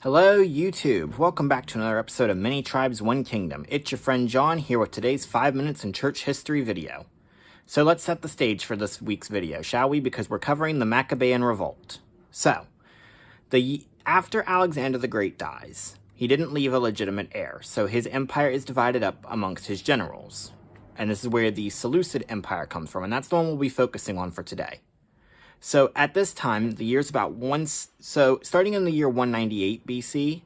Hello YouTube, welcome back to another episode of Many Tribes, One Kingdom. It's your friend John here with today's 5 minutes in church history video. So let's set the stage for this week's video, shall we? Because we're covering the Maccabean Revolt. So, after Alexander the Great dies, he didn't leave a legitimate heir, so his empire is divided up amongst his generals. And this is where the Seleucid Empire comes from, and that's the one we'll be focusing on for today. So at this time, the year's starting in the year 198 BC,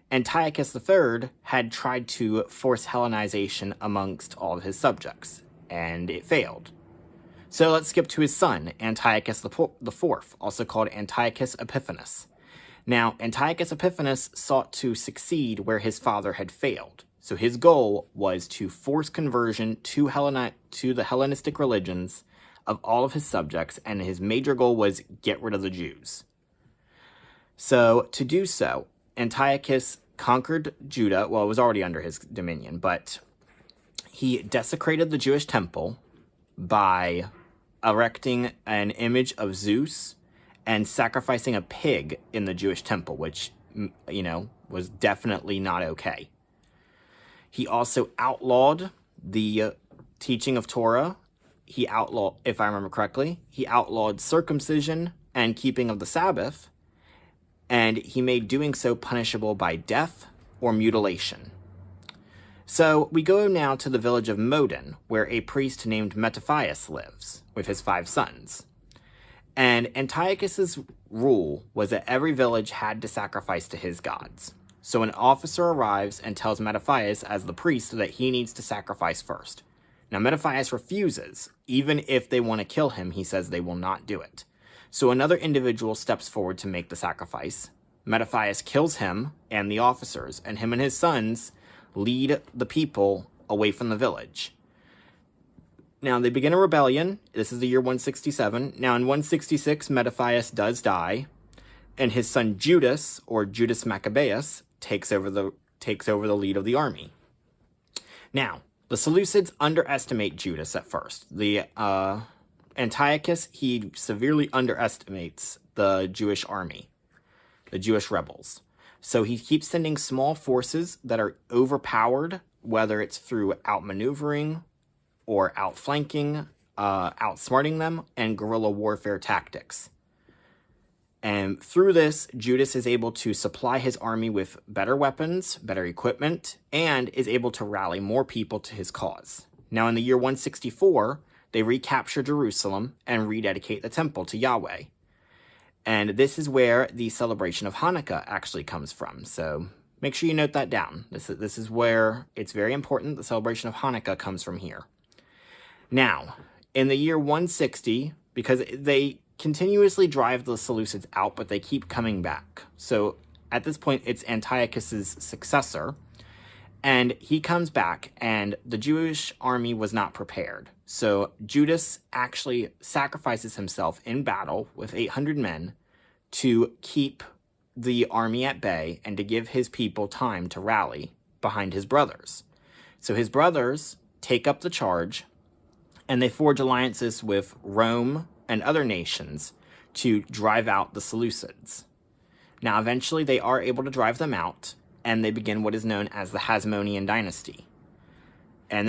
Antiochus III had tried to force Hellenization amongst all of his subjects, and it failed. So let's skip to his son, Antiochus IV, also called Antiochus Epiphanes. Now, Antiochus Epiphanes sought to succeed where his father had failed. So his goal was to force conversion to the Hellenistic religions of all of his subjects, and his major goal was get rid of the Jews. So, to do so, Antiochus conquered Judah. Well, it was already under his dominion, but he desecrated the Jewish temple by erecting an image of Zeus and sacrificing a pig in the Jewish temple, which, was definitely not okay. He also outlawed the teaching of Torah. He outlawed, if I remember correctly, he outlawed circumcision and keeping of the Sabbath, and he made doing so punishable by death or mutilation. So we go now to the village of Modin, where a priest named Mattathias lives with his 5 sons. And Antiochus's rule was that every village had to sacrifice to his gods. So an officer arrives and tells Mattathias as the priest that he needs to sacrifice first. Now, Mattathias refuses. Even if they want to kill him, he says they will not do it. So another individual steps forward to make the sacrifice. Mattathias kills him and the officers, and him and his sons lead the people away from the village. Now, they begin a rebellion. This is the year 167. Now, in 166, Mattathias does die, and his son Judas, or Judas Maccabeus, takes over the lead of the army. Now, the Seleucids underestimate Judas at first. The Antiochus, he severely underestimates the Jewish army, the Jewish rebels. So he keeps sending small forces that are overpowered, whether it's through outmaneuvering or outflanking, outsmarting them, and guerrilla warfare tactics. And through this, Judas is able to supply his army with better weapons, better equipment, and is able to rally more people to his cause. Now, in the year 164, they recapture Jerusalem and rededicate the temple to Yahweh. And this is where the celebration of Hanukkah actually comes from. So make sure you note that down. This is where it's very important. The celebration of Hanukkah comes from here. Now, in the year 160, because they continuously drive the Seleucids out, but they keep coming back. So at this point, it's Antiochus's successor, and he comes back, and the Jewish army was not prepared. So Judas actually sacrifices himself in battle with 800 men to keep the army at bay and to give his people time to rally behind his brothers. So his brothers take up the charge, and they forge alliances with Rome and other nations to drive out the Seleucids. Now, eventually, they are able to drive them out, and they begin what is known as the Hasmonean dynasty. And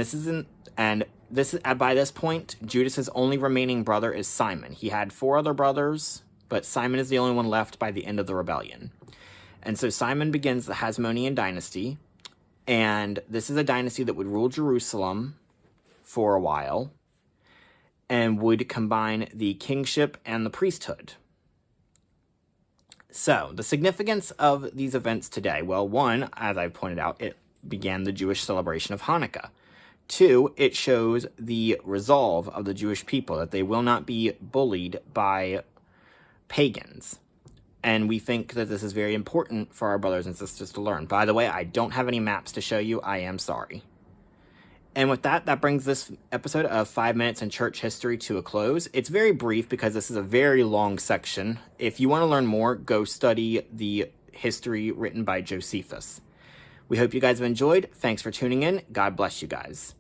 by this point, Judas's only remaining brother is Simon. He had 4 other brothers, but Simon is the only one left by the end of the rebellion. And so Simon begins the Hasmonean dynasty, and this is a dynasty that would rule Jerusalem for a while, and would combine the kingship and the priesthood. So, the significance of these events today. Well, 1, as I pointed out, it began the Jewish celebration of Hanukkah. 2, it shows the resolve of the Jewish people, that they will not be bullied by pagans. And we think that this is very important for our brothers and sisters to learn. By the way, I don't have any maps to show you. I am sorry. And with that, that brings this episode of 5 Minutes in Church History to a close. It's very brief because this is a very long section. If you want to learn more, go study the history written by Josephus. We hope you guys have enjoyed. Thanks for tuning in. God bless you guys.